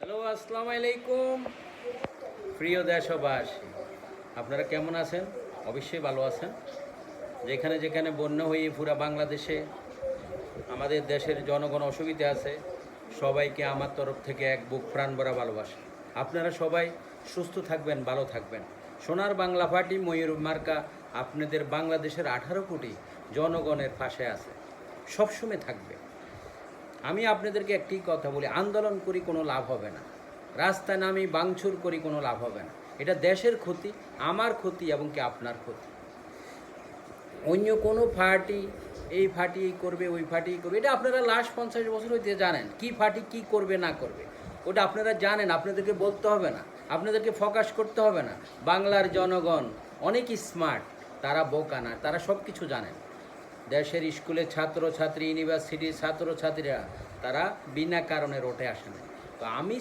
Hello, আসসালামু আলাইকুম। প্রিয় দেশবাসী, আপনারা কেমন আছেন? অবশ্যই ভালো আছেন। যেখানে যেখানে বন্যা হয়ে পুরা বাংলাদেশে আমাদের দেশের জনগণ অসুবিধা আছে, সবাইকে আমার তরফ থেকে এক বুক প্রাণ ভরা ভালোবাসা। আপনারা সবাই সুস্থ থাকবেন, ভালো থাকবেন। সোনার বাংলা পার্টি ময়ূর মার্কা আপনাদের বাংলাদেশের 18 কোটি জনগণের পাশে আছে, সবসময় থাকবে। আমি আপনাদেরকে একটি কথা বলি, আন্দোলন করি কোনো লাভ হবে না, রাস্তায় নামি ভাঙচুর করি কোনো লাভ হবে না। এটা দেশের ক্ষতি, আমার ক্ষতি এবং কি আপনার ক্ষতি। অন্য কোনো পার্টি এই পার্টি এই করবে, ওই পার্টি করবে, এটা আপনারা লাস্ট 50 বছর হইতে জানেন কি পার্টি কি করবে না করবে। ওটা আপনারা জানেন, আপনাদেরকে বলতে হবে না, আপনাদেরকে ফোকাস করতে হবে না। বাংলার জনগণ অনেক স্মার্ট, তারা বোকা না, তারা সব কিছু জানেন। দেশের স্কুলের ছাত্রছাত্রী, ইউনিভার্সিটির ছাত্রছাত্রীরা তারা বিনা কারণে রোটে আসে না। তো আমি